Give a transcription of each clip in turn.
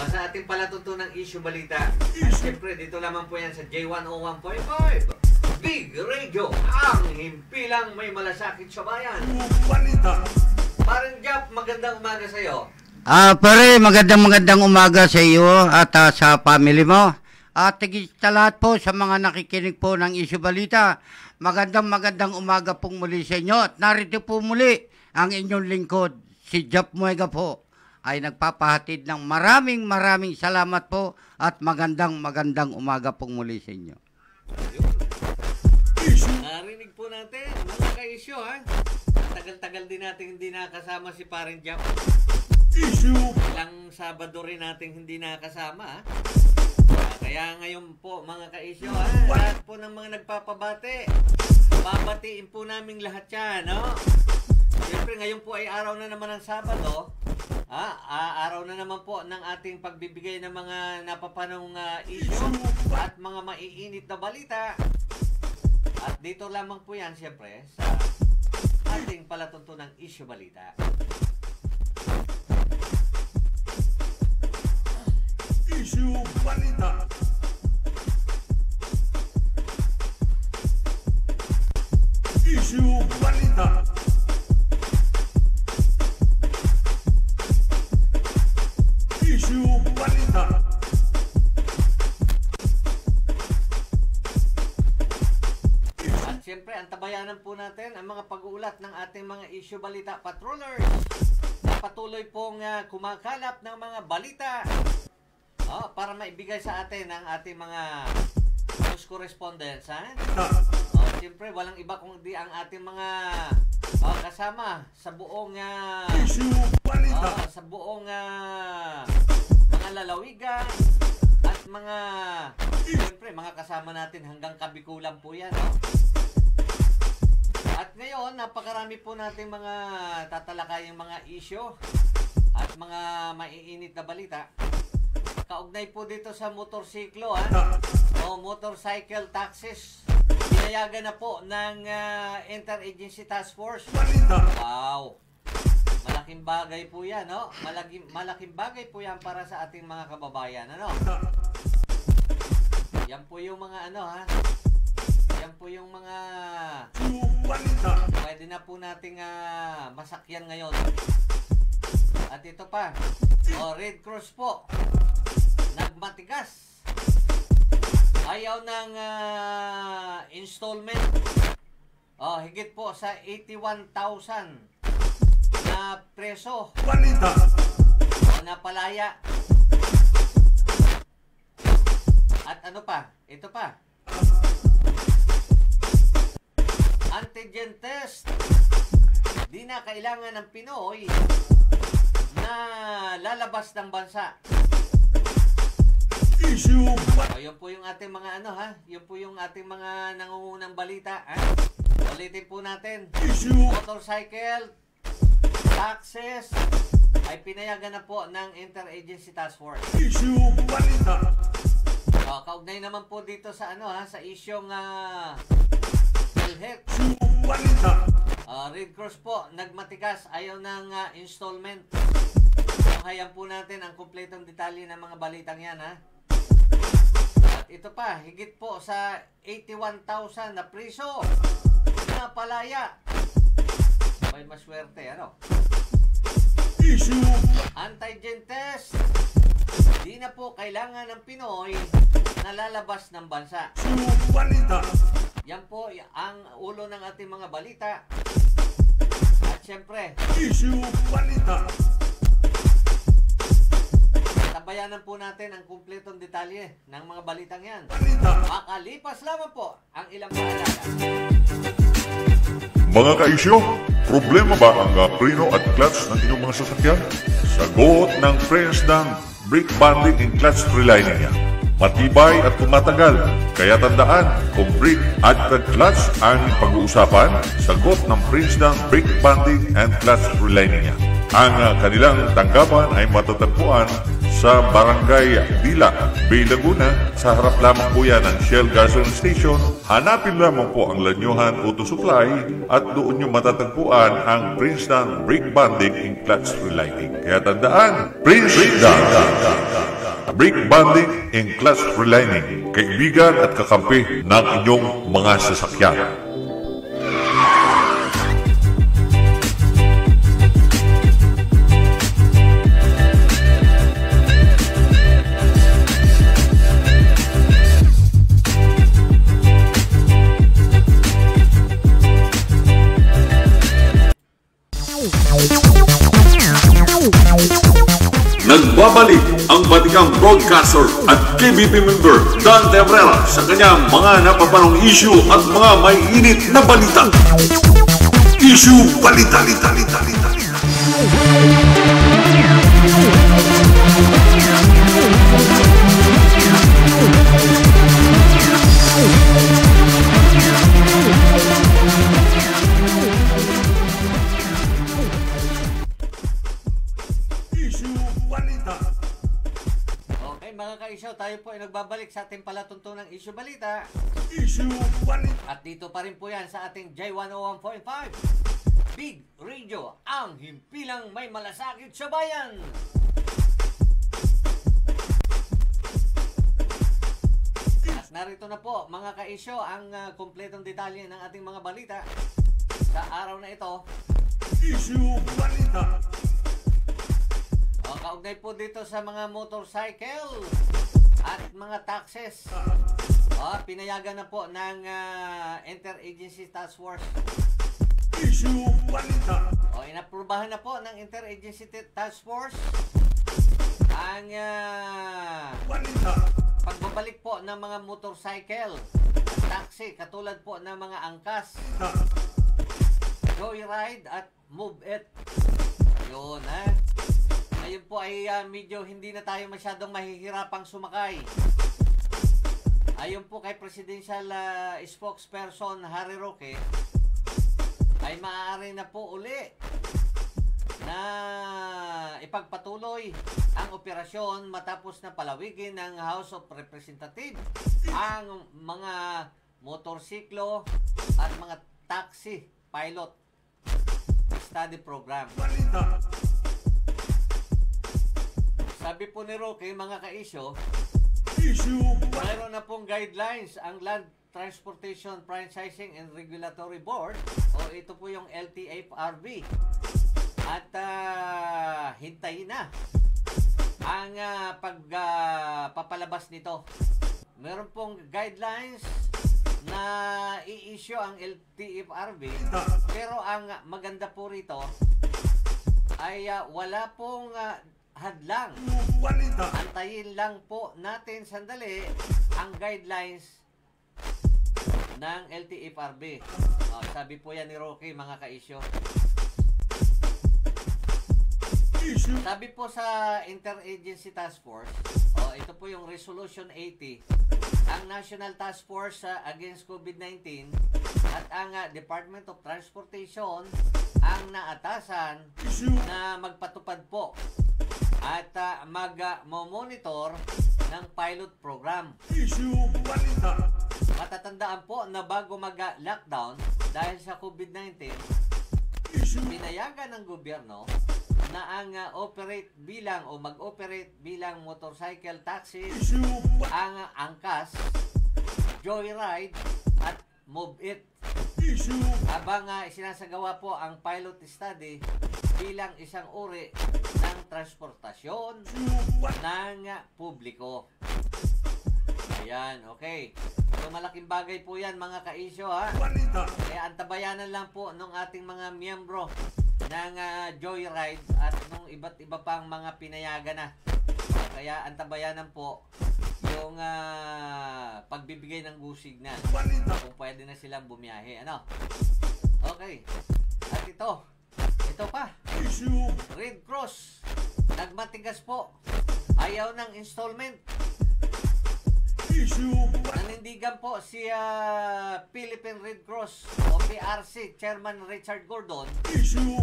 Sa ating palatuntunang issue balita. At siyempre, dito lamang po yan sa J101.5. Big Radio, ang himpilang may malasakit sa bayan. Balita. Parang Jap, magandang umaga sa iyo. Pare, magandang umaga sa iyo at sa family mo. At sa lahat po sa mga nakikinig po ng issue balita. Magandang umaga pong muli sa inyo. At narito po muli ang inyong lingkod, si Jap Muega po, ay nagpapahatid ng maraming salamat po at magandang umaga pong muli sa inyo. Narinig po natin, mga ka-issue ha. Tagal-tagal din natin hindi nakasama si Parang Jap. Issue. Ilang Sabado rin natin hindi nakasama ha. Kaya ngayon po mga ka-issue ha, lahat po ng mga nagpapabate, babatiin po namin lahat yan, no? Siyempre ngayon po ay araw na naman ng Sabado. Araw na naman po ng ating pagbibigay ng mga napapanong issue at mga maiinit na balita. At dito lamang po yan siyempre sa ating palatuntunang issue balita. Issue balita. Issue balita. Issue balita. At siyempre, antabayanan po natin ang mga pag-uulat ng ating mga issue balita patrollers na patuloy pong kumakalap ng mga balita para maibigay sa atin ang ating mga news correspondents. Siyempre, walang iba kundi ang ating mga kasama sa buong Issue balita. sa buong mga lalawigan at mga siyempre mga kasama natin hanggang Kabikulan po yan. At ngayon, napakarami po nating mga tatalakayang mga issue at mga maiinit na balita. Kaugnay po dito sa motorsiklo o motorcycle taxes. Pinayagan na po ng Interagency Task Force. Balita. Wow! Malaking bagay po yan, no? Malaking bagay po yan para sa ating mga kababayan, ano? Yan po yung mga yan po yung mga Issue balita. pwede na po nating masakyan ngayon. At ito pa, Red Cross po, nagmatigas. Ayaw ng installment. Higit po sa 81,000 na preso Balita. na palaya. At ano pa? Ito pa. Antigen test. Di na kailangan ng Pinoy na lalabas ng bansa. Issue balita. Yun po yung ating mga yun po yung ating mga nangungunang balita. Ulitin po natin. Issue. Motorcycle taxes ay pinayagan na po ng Interagency Task Force. Issue balita. Kaugnay naman po dito sa sa isyong PhilHealth. Issue balita. Red Cross po nagmatigas, ayaw ng installment. Hayan po natin ang kumpletong detalye ng mga balitang yan At ito pa, higit po sa 81,000 na priso na palaya. May maswerte, Issue. Antigen test. Di na po kailangan ng Pinoy na lalabas ng bansa. Issue balita. Yan po ang ulo ng ating mga balita. At syempre, Issue balita. tabayanan po natin ang kumpletong detalye ng mga balitang yan. Balita. Makalipas lamang po ang ilang paalala. Mga ka-isyo, problema ba ang preno at clutch ng inyong mga sasakyan? Sagot ng Friends ng brake banding and clutch relining niya. Matibay at tumatagal. Kaya tandaan, kung brake at clutch ang pag-uusapan, sagot ng Friends ng brake banding and clutch relining niya. Ang kanilang tanggapan ay matatagpuan sa Barangay Dila, Bay Laguna. Sa harap lamang po yan ng Shell Gasoline Station. Hanapin lamang po ang Lanyuhan Auto Supply at doon nyo matatagpuan ang Prince Dan Brake Banding and Clutch Relining. Kaya tandaan, Prince Dan! brake bonding and clutch relining. Kaibigan at kakampi ng inyong mga sasakyan. Nagbabalik ang batikang broadcaster at KBP member Dan Tebrera sa kanyang mga napapanong issue at mga may init na balita. Issue Balita. Okay mga ka-issue, tayo po ay nagbabalik sa ating palatuntunang issue balita. Issue Balita. At dito pa rin po yan sa ating J101.5 Big Radio, ang himpilang may malasakit sa bayan. At narito na po mga ka-issue ang kumpletong detalye ng ating mga balita sa araw na ito. Issue Balita. O, kaugnay po dito sa mga motorcycle at mga taxes. O, pinayagan na po ng Interagency Task Force. Issue Balita. O, inaprubahan na po ng Interagency Task Force ang Balita. pagbabalik po ng mga motorcycle at taxi katulad po ng mga angkas, Joyride at Move It. Yun, ha? Ngayon po ay medyo hindi na tayo masyadong mahihirapang sumakay. Ayon po kay Presidential Spokesperson Harry Roque, ay maaari na po uli na ipagpatuloy ang operasyon matapos na palawigin ng House of Representatives ang mga motorsiklo at mga taxi pilot study program. Balita. Sabi po ni Roque, mga ka-issue, Issue Balita. mayroon na pong guidelines ang Land Transportation Franchising and Regulatory Board o ito po yung LTFRB at hintayin na ang pagpapalabas nito. Meron pong guidelines na i-issue ang LTFRB pero ang maganda po rito ay wala pong hadlang. Balita. Antayin lang po natin sandali ang guidelines ng LTFRB. Sabi po yan ni Roque, mga ka-issue. Issue. Sabi po sa Interagency Task Force, ito po yung Resolution 80, ang National Task Force Against COVID-19 at ang Department of Transportation ang naatasan Issue. na magpatupad po at mag-monitor ng pilot program. Issue Balita. Matatandaan po na bago mag-lockdown dahil sa COVID-19, Issue. pinayagan ng gobyerno na ang operate bilang o mag-operate bilang motorcycle taxi Issue. ang angkas, Joyride at Move It. Issue. Habang sinasagawa po ang pilot study bilang isang uri ng transportasyon ng publiko. Ayan, okay. So malaking bagay po yan mga ka-issue, ha. Balita. Kaya antabayanan lang po ng ating mga miyembro ng Joyride at nung iba't iba pang mga pinayagan na. Kaya antabayanan po yung pagbibigay ng go signal Balita. kung pwede na silang bumiyahe. Ano? Okay. At ito pa, Issue. Red Cross. Nagmatigas po. Ayaw ng installment. Issue. Nanindigan po si Philippine Red Cross o PRC Chairman Richard Gordon Issue.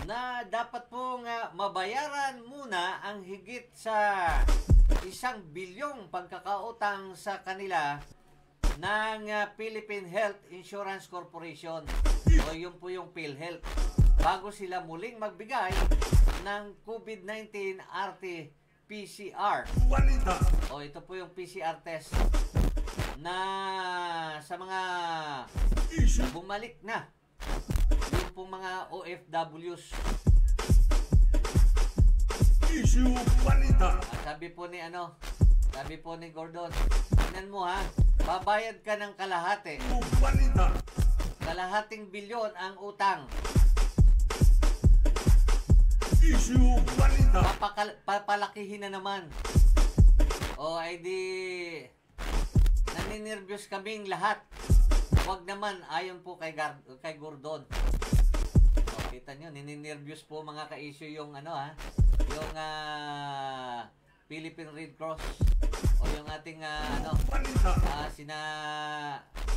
na dapat pong mabayaran muna ang higit sa 1 bilyong pagkakautang sa kanila ng Philippine Health Insurance Corporation o yun po yung PhilHealth bago sila muling magbigay ng COVID-19 RT PCR. Balita. O ito po yung PCR test na sa mga Issue. bumalik na yung pong mga OFWs. Issue. Balita. Sabi po ni Gordon, tingnan mo ha, babayad ka ng kalahati. Balita. Kalahating bilyon ang utang. Issue. Balita. Papalakihin na naman. O ay di naninervyos kaming lahat. Huwag naman, ayon po kay Gordon. O, kita nyo, nininervyos po mga ka-issue yung yung Philippine Red Cross o yung ating Balita.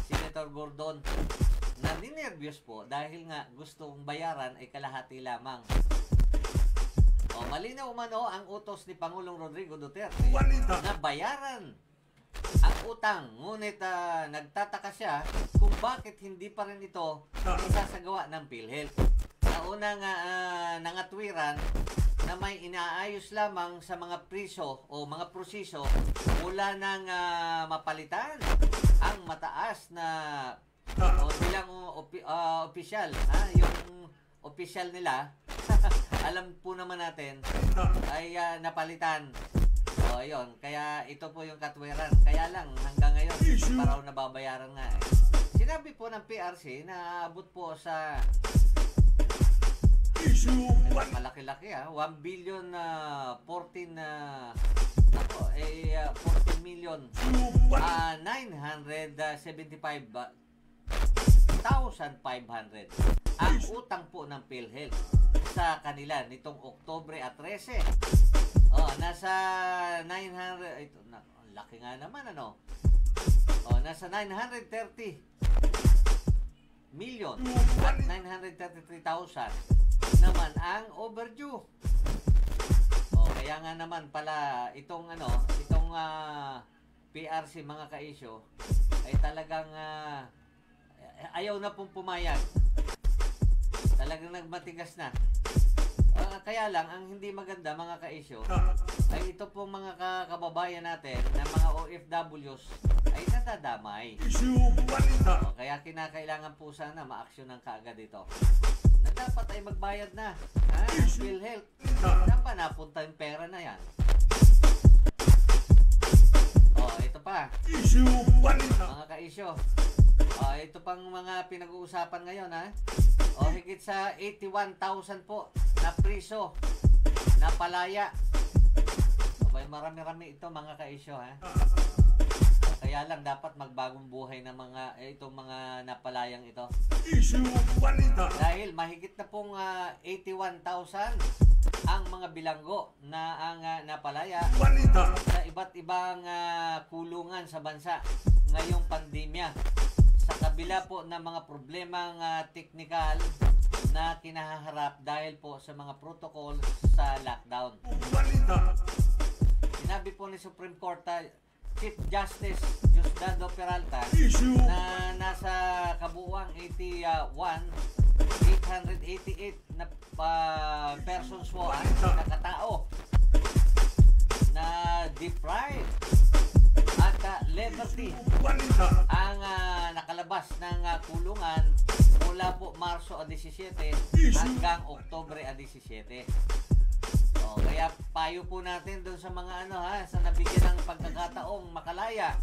Senator Gordon. Naninervyos po dahil nga gustong bayaran ay kalahati lamang. O, malinaw umano ang utos ni Pangulong Rodrigo Duterte Balita. na bayaran ang utang. Ngunit nagtataka siya kung bakit hindi pa rin ito isasagawa ng PhilHealth. Sa unang nangatwiran na may inaayos lamang sa mga priso o mga proseso mula nang mapalitan ang mataas na bilang opisyal, yung opisyal nila alam po naman natin ay napalitan. O ayun, kaya ito po yung katwiran. Kaya lang hanggang ngayon hindi pa raw nababayaran nga eh. Sinabi po ng PRC na abot po sa Issue. Balita. malaki-laki 1 billion 14 14 million 975,500 ang utang po ng PhilHealth sa kanila nitong Oktubre at 13. Nasa 900 ito na laki nga naman nasa 930 million at 933,000 naman ang overdue. Kaya nga naman pala itong PRC mga ka-issue ay talagang ayaw na pong pumayag. Talagang nagmatigas na. Kaya lang ang hindi maganda mga ka-issue ay ito pong mga kababayan natin na mga OFWs ay nadadamay. Issue. Balita. Kaya kinakailangan po sana ma-aksyonan kaagad ito. Na dapat ay magbayad na ang PhilHealth. Saan ba napunta yung pera na yan? Ito pa. Issue. Balita. Mga ka-issue. Ito pang mga pinag-uusapan ngayon higit sa 81,000 po na priso na palaya. Marami-rami ito mga ka-issue Kaya lang dapat magbagong buhay ng mga itong mga napalayang ito. Issue. Balita. Dahil mahigit na pong 81,000 ang mga bilanggo na ang napalaya Balita. sa iba't ibang kulungan sa bansa ngayong pandemya. Sa kabila po ng mga problemang teknikal na kinaharap dahil po sa mga protocol sa lockdown. Balita. Sinabi po ni Supreme Court Chief Justice Diosdado Peralta Issue. na nasa kabuuang 888 na persons po na katao na deprived at liberty Balita. ang nakalabas ng kulungan mula po Marso 17 hanggang Oktubre 17. Kaya payo po natin doon sa mga sa nabigyan ng pagkakataong makalaya,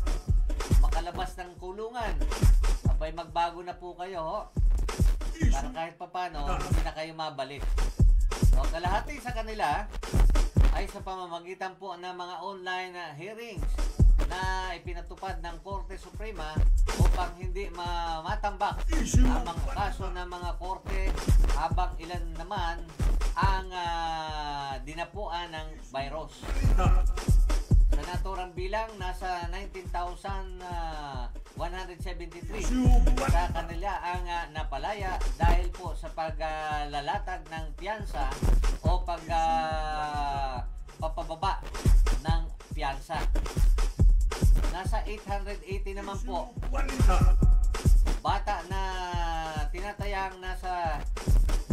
makalabas ng kulungan. Abay magbago na po kayo para kahit papano hindi na kayo mabalik. Kalahati sa kanila ay sa pamamagitan po ng mga online hearings na ipinatupad ng Korte Suprema upang hindi matambak ang mga kaso ng mga korte habang ilan naman ang dinapuan ng virus. Sa naturang bilang, nasa 19,173 sa kanila ang napalaya dahil po sa paglalatag ng piyansa o papababa ng piyansa. Nasa 880 naman po bata na tinatayang nasa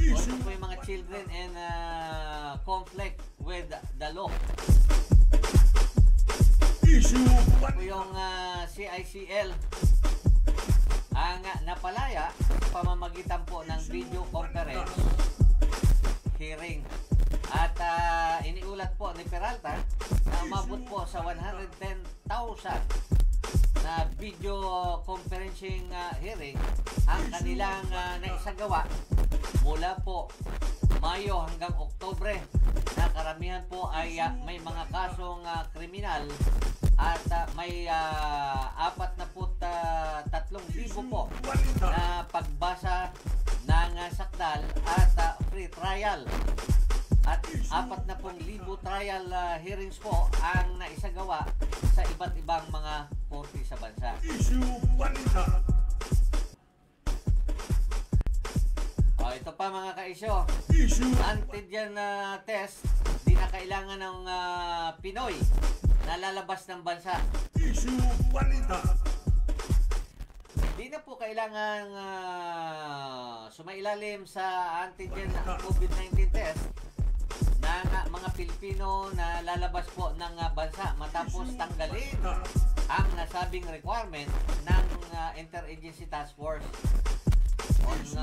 ito po yung mga children and conflict with the law. Issue Ito balita. yung CICL ang napalaya sa pamamagitan po ng video conference hearing. At iniulat po ni Peralta na umabot po sa 110,000 na video conferencing hearing ang kanilang naisagawa mula po Mayo hanggang Oktubre, na karamihan po ay may mga kasong kriminal at may 43,000 po na pagbasa ng sakdal at free trial. At 40,000 trial hearings po ang naisagawa sa iba't ibang mga korte sa bansa. Issue balita. Ito pa mga kaisyo, Issue antigen test, di na kailangan ng Pinoy na lalabas ng bansa. Issue balita. Di na po kailangan sumailalim sa antigen COVID-19 test ng mga Pilipino na lalabas po ng bansa matapos tanggalin ang nasabing requirement ng Interagency Task Force.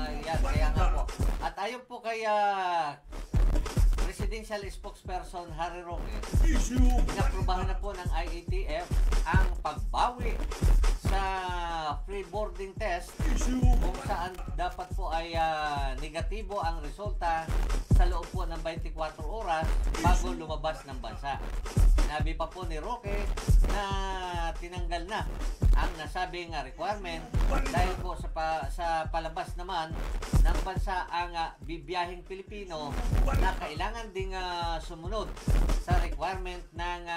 Yan, kaya nga po. At ayon po kay Presidential Spokesperson Harry Roque, Issue inaprubahan na po ng IATF ang pagbawi sa free boarding test kung saan dapat po ay negatibo ang resulta sa loob po ng 24 oras bago lumabas ng bansa. Sinabi pa po ni Roque na tinanggal na ang nasabing requirement dahil po sa palabas naman ng bansa ang bibiyahing Pilipino na kailangan ding sumunod sa requirement ng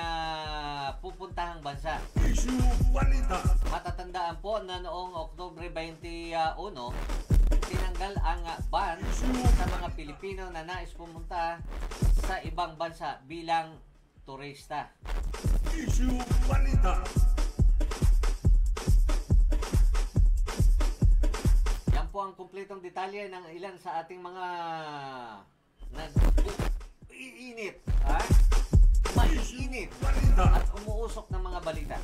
pupuntahang bansa. Issue balita. Matatandaan po na noong Oktubre 21, tinanggal ang ban sa mga Pilipino na nais pumunta sa ibang bansa bilang turista. Issue balita. Yan po ang kumpletong detalye ng ilan sa ating mga nag-iinit, maiinit at umuusok ng mga balita.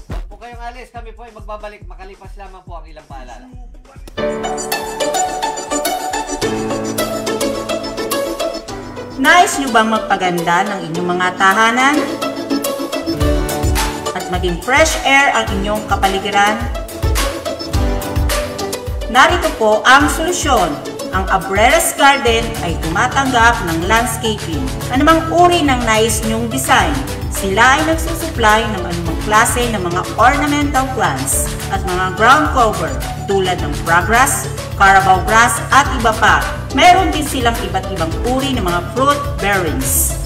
Huwag po kayong alis, kami po ay magbabalik makalipas lamang po ang ilang paalala. Nais nyo bang magpaganda ng inyong mga tahanan? At maging fresh air ang inyong kapaligiran? Narito po ang solusyon. Ang Abreras Garden ay tumatanggap ng landscaping. Anumang uri ng nais nyong design, sila ay nagsusupply ng anumang klase ng mga ornamental plants at mga ground cover tulad ng crabgrass, carabao grass at iba pa. Meron din silang iba't ibang uri ng mga fruit bearings.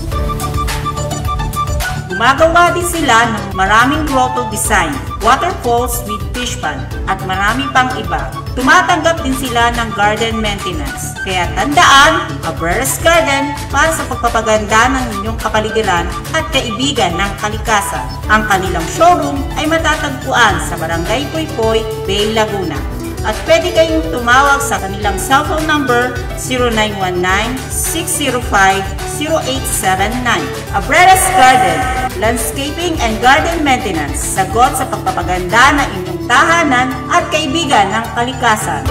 Gumagawa din sila ng maraming grotto design, waterfalls with fish pond, at marami pang iba. Tumatanggap din sila ng garden maintenance. Kaya tandaan, Abreras Garden para sa pagpapaganda ng inyong kapaligiran at kaibigan ng kalikasan. Ang kanilang showroom ay matatagpuan sa Barangay Poypoy, Bay, Laguna. At pwede kayong tumawag sa kanilang cellphone number 0919-605-0879. Abreras Garden, Landscaping and Garden Maintenance, sagot sa pagpapaganda ng inyong tahanan at kaibigan ng kalikasan.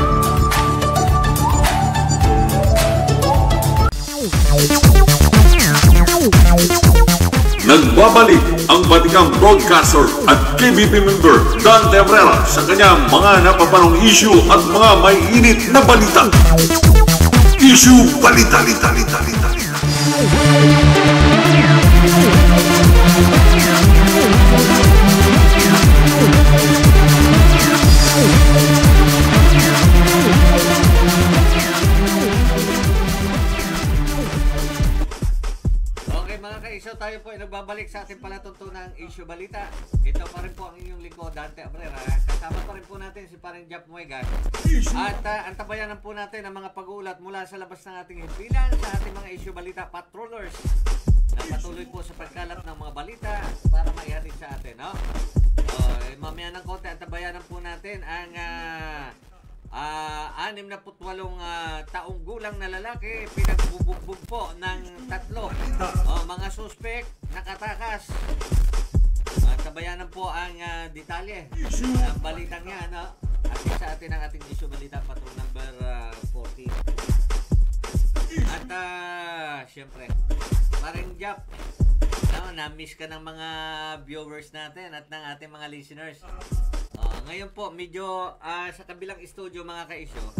Nagbabalik ang batikang broadcaster at KBP member Dan Tebrera sa kanyang mga napapanong issue at mga may init na balita. Issue Balita. So tayo po ay nagbabalik sa ating palatuntunang issue balita. Ito pa rin po ang inyong lingkod, Dante Abrera. Kasama pa rin po natin si Paring Jap Muegan. At antabayanan po natin ang mga pag-uulat mula sa labas ng ating himpilan sa ating mga issue balita patrollers na patuloy po sa pagkalap ng mga balita para maihatid sa atin, no? Mamaya ng konti, antabayanan po natin ang 68 taong gulang na lalaki, pinagbubugbog po ng 3 mga suspect, nakatakas. Tabayanan po ang detalye ng balitang yan. At sa atin ang ating issue balita, patrol number 14. At syempre, parang Jap, na-miss ka ng mga viewers natin at ng ating mga listeners. Ngayon po, medyo sa kabilang studio mga ka-issue,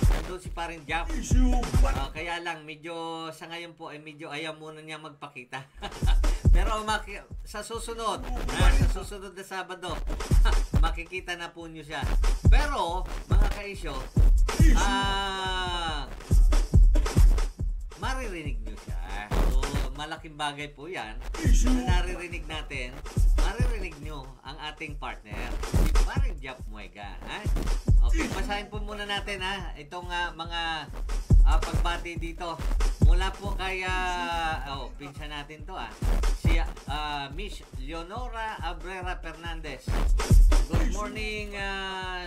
nandun si paring Jap. Kaya lang, medyo sa ngayon po ay medyo ayaw muna niya magpakita. Pero sa susunod na Sabado, makikita na po niyo siya. Pero, mga ka-issue, maririnig niyo siya. So, malaking bagay po yan. Na naririnig natin, maririnig nyo ang ating partner, si paring Jap Muega. Okay, basahin po muna natin itong mga pagbati dito. Mula po kay pinsan natin to si Miss Leonora Abrera Fernandez. Good morning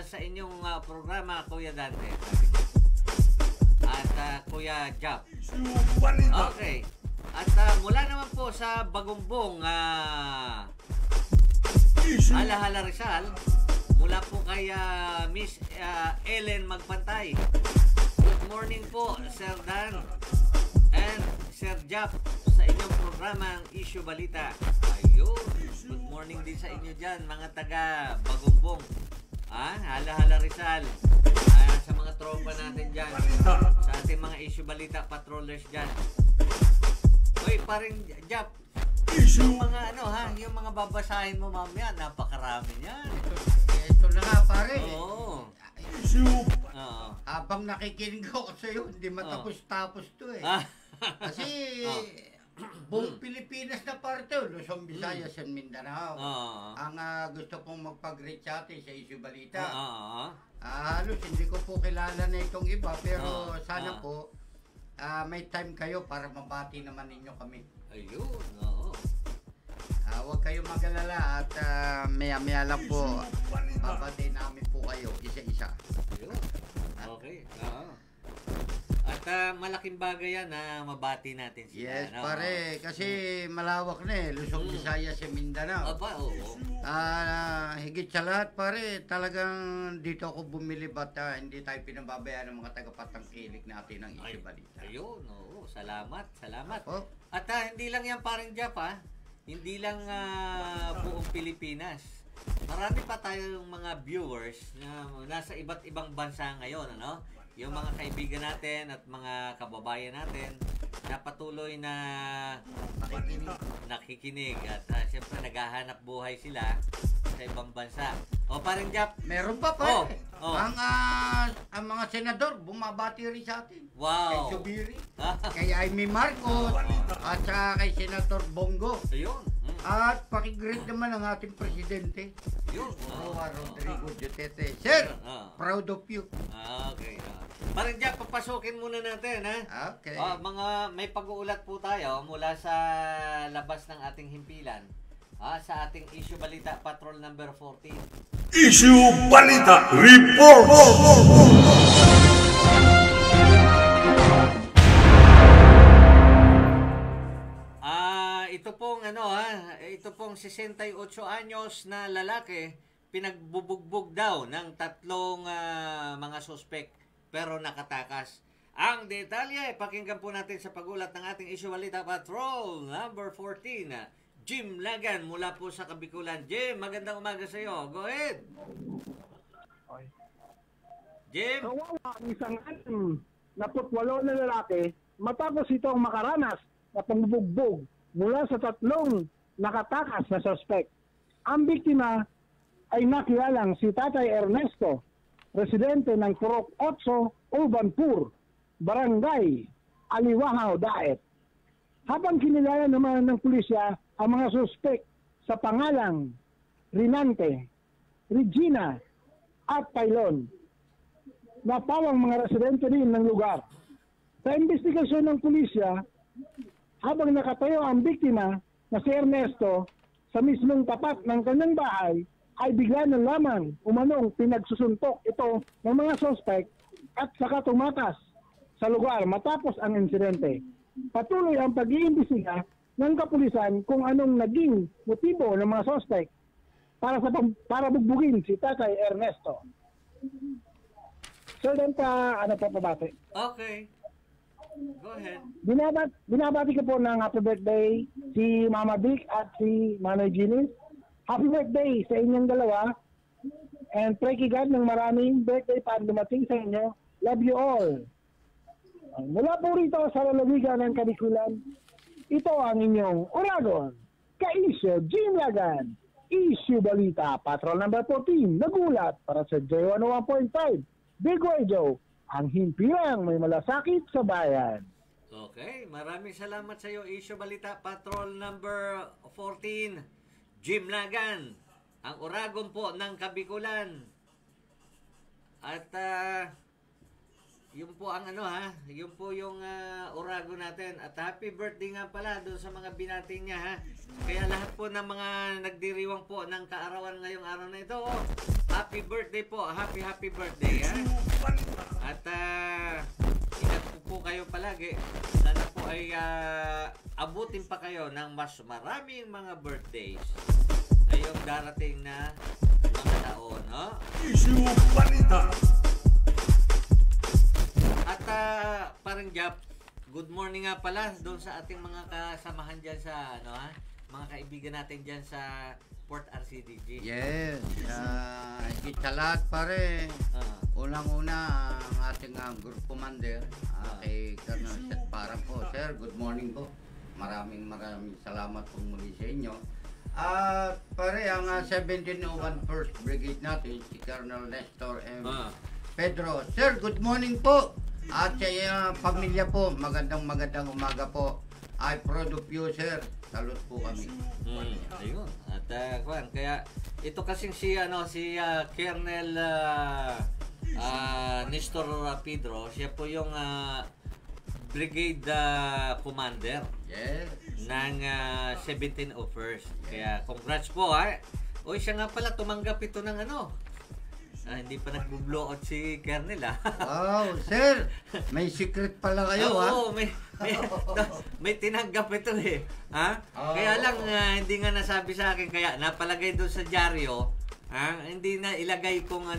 sa inyong programa, Kuya Dante. At Kuya Jap. Okay. At mula naman po sa Bagumbong Alahala Rizal, mula po kay Miss Ellen Magpantay. Good morning po, Sir Dan and Sir Jap, sa inyong programang Issue Balita. Ayun, good morning din sa inyo dyan, mga taga Bagumbong, Alahala Rizal, sa mga tropa natin dyan, sa ating mga Issue Balita patrollers dyan. Uy, paring Jap, yung mga yung mga babasahin mo mamaya, napakarami niyan. Ito na nga, pare. Oo. Habang nakikinig ako sa iyo, hindi matapos-tapos to Kasi buong Pilipinas na parte, Luzon, Visayas, and Mindanao. Ang gusto kong magpag-reach atin sa Issue Balita. Halos hindi ko po kilala na itong iba, pero sana po may time kayo para mabati naman ninyo kami. Ayun, huwag kayong mag-alala at maya-maya lang po babati namin po kayo isa-isa. Ayun. Okay. At malaking bagay yan na mabati natin sila. Yes, pare. Kasi malawak na Luzon, Visayas, and Mindanao. Higit sa lahat, pare, talagang dito ako bumili ba't hindi tayo pinababayaan ng mga tagapatangkilik natin ng Issue Balita. Ayun, salamat. Oh. At hindi lang yan paring Jap, hindi lang buong Pilipinas. Marami pa tayong mga viewers na nasa iba't ibang bansa ngayon, yung mga kaibigan natin at mga kababayan natin na patuloy na nakikinig at siyempre naghahanap buhay sila sa ibang bansa. Paring Jap, meron pa ang mga senador bumabati rin sa atin. Wow. Kay Subiri, kay Amy Marcos, at kay Senator Bongo. Ayun. At pakigreet naman ang ating presidente, Rodrigo Duterte. Sir, proud of you. Okay. Paring Jap, papasukin muna natin, Okay. May pag-uulat po tayo mula sa labas ng ating himpilan, sa ating Issue Balita Patrol number 14. Issue Balita Report. Ito pong 68 anyos na lalaki, pinagbubugbog daw ng 3 mga suspect pero nakatakas. Ang detalye, pakinggan po natin sa pagulat ng ating Issue Balita Patrol number 14. Jim Lagan mula po sa Kabikulan. Jim, magandang umaga sa iyo. Go ahead. Jim? Kawawa ang isang 48 na lalaki matapos itong makaranas na pangbubugbog mula sa 3 nakatakas na suspect. Ang biktima ay nakilalang si Tatay Ernesto, residente ng Purok 8, Urbanpur, Barangay Aliwahaw, Daet. Habang kinilala naman ng pulisya ang mga suspect sa pangalang Rinante, Regina at Pailon, na pawang mga residente rin ng lugar. Sa investigasyon ng pulisya, habang nakatayo ang biktima na si Ernesto sa mismong tapat ng kanyang bahay, ay bigla na lamang umanong pinagsusuntok ito ng mga suspect at saka tumakas sa lugar matapos ang insidente. Patuloy ang pag-iimbestiga ng kapulisan kung anong naging motibo ng mga suspect para bugbugin si Tatay Ernesto. Sir, then ano pa pabati? Okay. Go ahead. Binabati ko po ng happy birthday si Mama Vic at si Manoy Ginis. Happy birthday sa inyong dalawa. And pray kay God ng maraming birthday pa dumating sa inyo. Love you all. Mula po rito sa lalawigan ng Kabikulan, ito ang inyong Oragon, Kaisyo Jim Lagan, Issue Balita, Patrol number 14, nagulat para sa J101.5, Big Radio, ang himpilang may malasakit sa bayan. Okay, maraming salamat sa iyo, Issue Balita, Patrol number 14, Jim Lagan, ang Oragon po ng Kabikulan. At yun po ang yun po yung Oragon natin. At happy birthday nga pala doon sa mga binating niya ha. Kaya lahat po ng mga nagdiriwang po ng kaarawan ngayong araw na ito, happy birthday po, happy birthday ha. At ingat po kayo palagi. Sana po ay abutin pa kayo ng mas maraming mga birthdays ngayong darating na mga taon, no? Issue Balita. At parang Jap, good morning nga pala doon sa ating mga kasamahan dyan sa mga kaibigan natin dyan sa Port RCDG. Yes. Sa lahat pare. Unang-una ang ating group commander, kay Colonel Seth Parang po. Sir, good morning po. Maraming salamat po muli sa inyo. At pare, ang 1701 First Brigade natin, si Colonel Nestor M. Pedro. Sir, good morning po. At sa pamilya po, magandang umaga po. I proud of you, sir. Salute po kami. Ayun. At kaya ito kasing si Colonel Nestor Pedro, siya po yung brigade commander. Yes. Ng 1701st. Kaya congrats po ha. Oy, siya nga pala tumanggap ito ng hindi pa nag-blow out si Colonel Wow, sir. May secret pala kayo Oo, may tinanggap ito ha? Kaya lang hindi nga nasabi sa akin, kaya napalagay doon sa dyaryo. Hindi na ilagay kung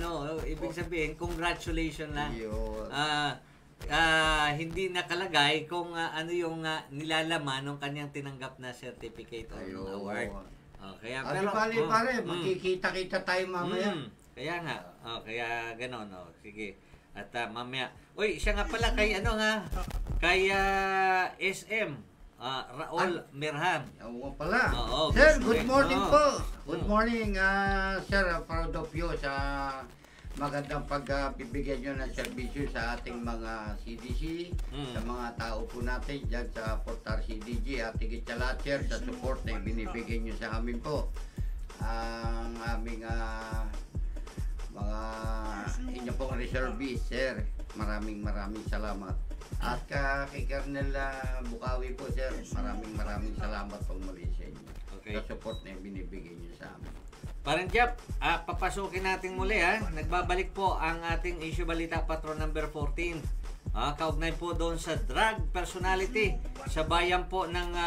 ibig sabihin congratulations lang. Hindi nakalagay kung ano yung nilalaman ng kanyang tinanggap na certificate or award. Kaya pero pare, makikita-kita tayo mamaya. Kaya nga, kaya gano'n, sige. At mamaya, uy, siya nga pala kay kay SM, Raul Mirham. Oo pala. Oo, sir, good morning po. Good morning, sir. Proud of you sa magandang pagbibigyan nyo ng serbisyo sa ating mga CDC, sa mga tao po natin dyan sa Port RCDG, at higit sa lahat, sir, sa support na binibigyan nyo sa amin po. Ang aming mga inyo pong reservist, sir. Maraming salamat. At kay Colonel Bukawi po, sir, maraming salamat po muli sa inyo. Okay. Sa support na binibigay nyo sa amin. Parang Jap, papasukin natin muli Nagbabalik po ang ating Issue Balita Patrol number 14. Kaugnay po doon sa drug personality sa bayan po ng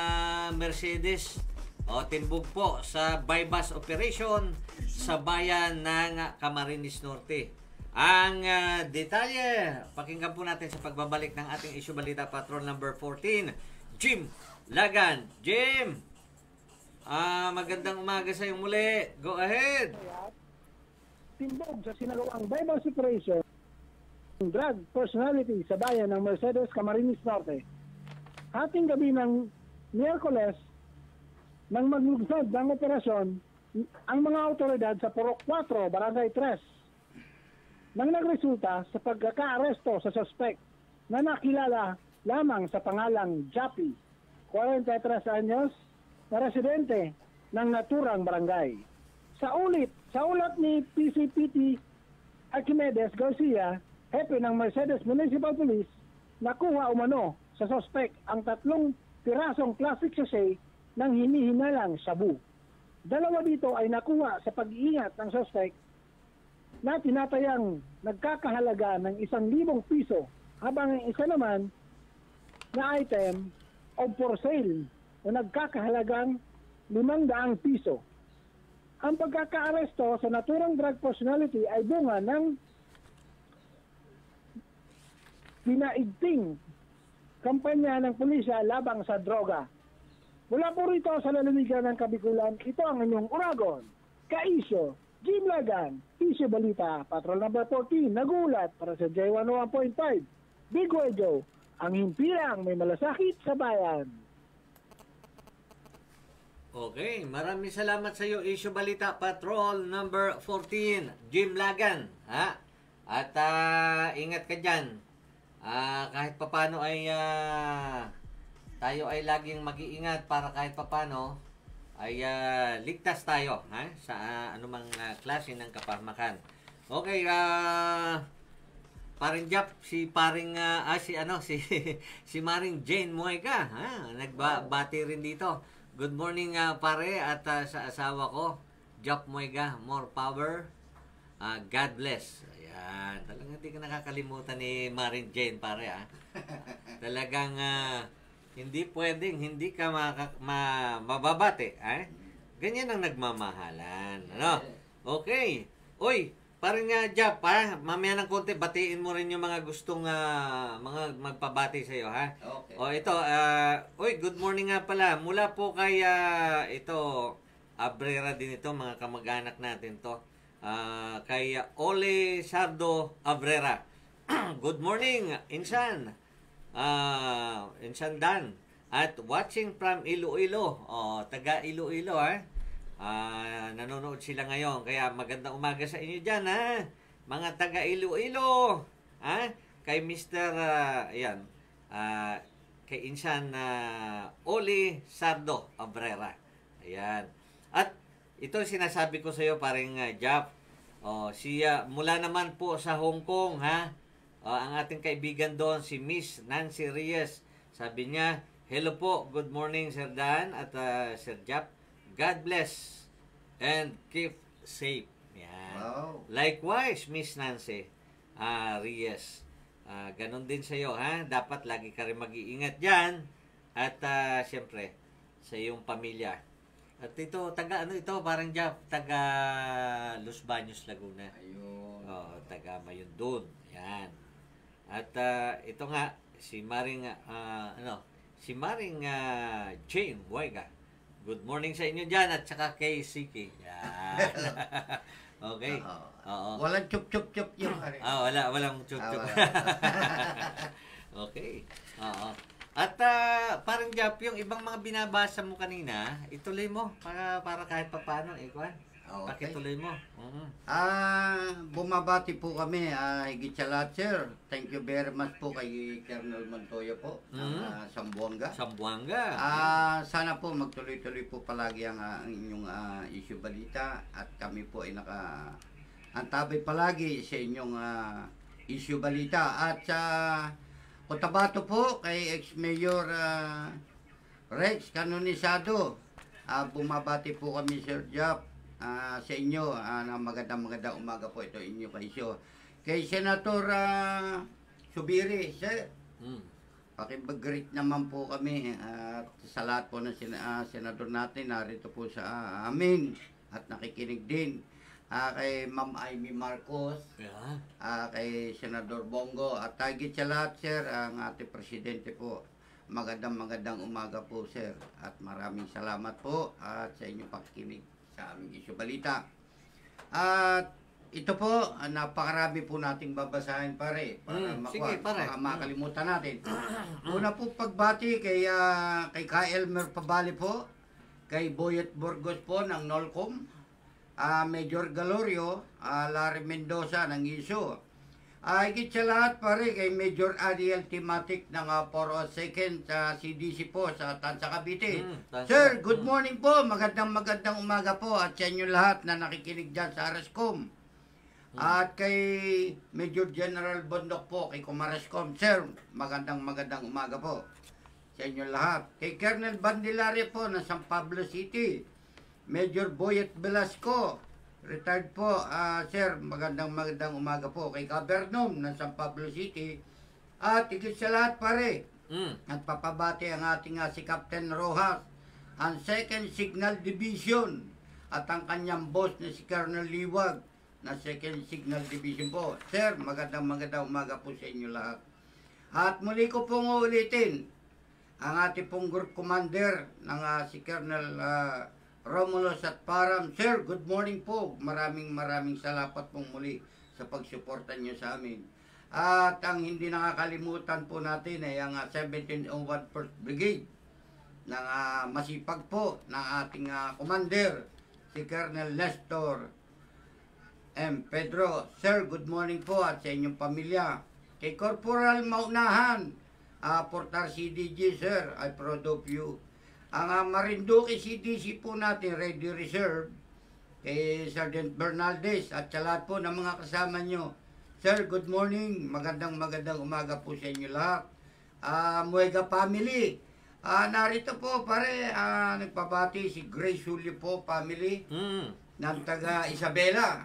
Mercedes. Timbog po sa bypass operation sa bayan ng Camarines Norte. Ang detalye, pakinggan po natin sa pagbabalik ng ating Issue Balita Patrol number 14. Jim Lagan. Jim! Magandang umaga sa iyo muli. Go ahead. Timbog sa sinagawang bypass operation drug personality sa bayan ng Mercedes, Camarines Norte. Hating gabi ng Miyerkules, nang maglugsad ng operasyon, ang mga otoridad sa Purok 4, Barangay 3, nang nagresulta sa pagkaka-aresto sa suspect na nakilala lamang sa pangalang Jappy, 43 anyos, na residente ng naturang barangay. Sa ulat ni PCPT Archimedes Garcia, hepe ng Mercedes Municipal Police, nakuha umano sa suspect ang 3 pirasong plastic sachet ng hinihinalang shabu. Dalawa dito ay nakuha sa pag-iingat ng suspect na tinatayang nagkakahalaga ng 1,000 piso, habang ang isa naman na item o for sale na nagkakahalagang 500 piso. Ang pagkakaaresto sa naturang drug personality ay bunga ng pinaigting kampanya ng pulisya labang sa droga. Mula po rito sa lalawigan ng Kabikulan, ito ang inyong Uragon, Kaisyo, Jim Lagan, Isyo Balita, Patrol number 14, nagulat para sa J101.5, Big Wejo, ang himpirang may malasakit sa bayan. Okay, maraming salamat sa iyo, Isyo Balita, Patrol number 14, Jim Lagan. Ha? At ingat ka dyan. Kahit papano ay tayo ay laging mag-iingat para kahit papano ay ligtas tayo sa anumang klase ng kapahamakan. Okay, paring Jap, si paring si Maring Jane Muega, nagbati rin dito. Good morning pare, at sa asawa ko, Jap Muega, more power. God bless. Ayan, talagang hindi ka nakakalimutan ni Maring Jane pare Talagang hindi pwedeng hindi ka mababate. Ganyan ang nagmamahalan. Ano? Okay. Uy, parang Jap, mamaya ng konti, batiin mo rin yung mga gustong mga magpabati sa'yo, ha? Okay. O, ito, uy, good morning nga pala. Mula po kay, ito, Abrera din ito, mga kamag-anak natin to. Kay Ole Sardo Abrera. Good morning, Insan. Insan Dan. At watching from Iloilo. Taga Iloilo, nanonood sila ngayon. Kaya magandang umaga sa inyo dyan, mga taga Iloilo. Kay Mr. Kay Insan Ole Sardo Abrera. Ayan. At ito sinasabi ko sa iyo, paring Jap. Mula naman po sa Hong Kong, ang ating kaibigan doon, si Miss Nancy Reyes. Sabi niya, hello po, good morning Sir Dan at Sir Jap. God bless and keep safe. Yan. Wow. Likewise, Miss Nancy Reyes. Ganon din sa iyo, Dapat lagi ka rin mag-iingat dyan. At siyempre, sa iyong pamilya. At ito, parang Jap, taga Los Baños, Laguna. Ayun. Taga Mayundun. Yan. At ito nga, si Maring Jane Huayga. Good morning sa inyo dyan at saka kay Siki. Yan. Okay. Oo. Walang chup-chup-chup yung hari. Walang chup-chup. Okay. Oo. At parang Jap, yung ibang mga binabasa mo kanina, ituloy mo para kahit papaano, Kwan. Okay. Pakituloy mo. Bumabati po kami, higit sa lahat, sir. Thank you very much po kay Colonel Montoya po, ng Sambuanga. Sana po magtuloy-tuloy po palagi ang inyong issue balita at kami po ay antabay palagi sa inyong issue balita. At sa Cotabato po kay ex-mayor Rex Canonisado, bumabati po kami, Sir Jap, sa inyo, magandang umaga po ito inyo kayo. Kay Senator Subiri, sir, pakibag-greet naman po kami at sa lahat po ng senador natin narito po sa amin at nakikinig din. Kay Ma'am Amy Marcos, kay Senador Bongo, at higit sa lahat, sir, ang ating presidente po. Magandang umaga po, sir, at maraming salamat po at sa inyong pakikinig sa aming issue balita. At ito po, napakarami po nating babasahin, pare, para makalimutan natin. Una po pagbati kay Elmer Pabali po, kay Boyet Burgos po ng Nolcom, Major Galorio, Larry Mendoza ng ISO. Higit sa lahat, pare, kay Major Ariel Timatic ng 402nd CDC po sa Tansa, Cavite. Sir, good morning po. Magandang umaga po at sa inyo lahat na nakikinig dyan sa Arascom. At kay Major General Bondok po, kay Kumarascom. Sir, magandang umaga po sa inyo lahat. Kay Colonel Bandilare po ng San Pablo City. Major Boyet Velasco, retired po. Sir, magandang umaga po kay Cabernom ng San Pablo City. At higit sa lahat pare, at papabati ang ating si Captain Rojas, ang 2nd Signal Division, at ang kanyang boss na si Colonel Liwag na 2nd Signal Division po. Sir, magandang umaga po sa inyo lahat. At muli ko pong uulitin ang ating pong group commander ng si Colonel Romulo Satparam. Sir, good morning po. Maraming salamat pong muli sa pagsuporta niyo sa amin. At ang hindi nakakalimutan po natin ay ang 1701 1st Brigade ng masipag po ng ating commander, si Colonel Nestor M. Pedro. Sir, good morning po at sa inyong pamilya. Kay Corporal Maunahan, Portar CDG, sir, I proud of you. Ang Marinduque CDC po natin, Ready Reserve, kay Sergeant Bernaldez at sa lahat po ng mga kasama nyo. Sir, good morning. Magandang umaga po sa inyo lahat. Muega family. Narito po pare, nagpabati si Grace Julio po family ng taga Isabela.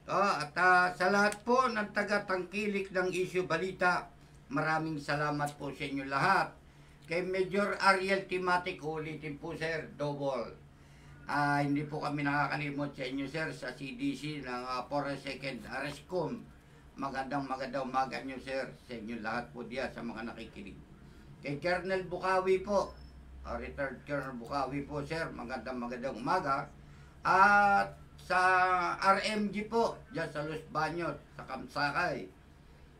At sa lahat po ng taga Tangkilik ng Issue Balita, maraming salamat po sa inyo lahat. Kay Major Ariel Timatic, ulitin po sir, double. Hindi po kami nakakalimot sa inyo sir sa CDC ng 42nd Arescom. Magandang umaga nyo sir sa inyo lahat po diya sa mga nakikinig. Kay Colonel Bukawi po, retired Colonel Bukawi po sir, magandang umaga. At sa RMG po, diyan sa Los Baños, sa Kamsakay.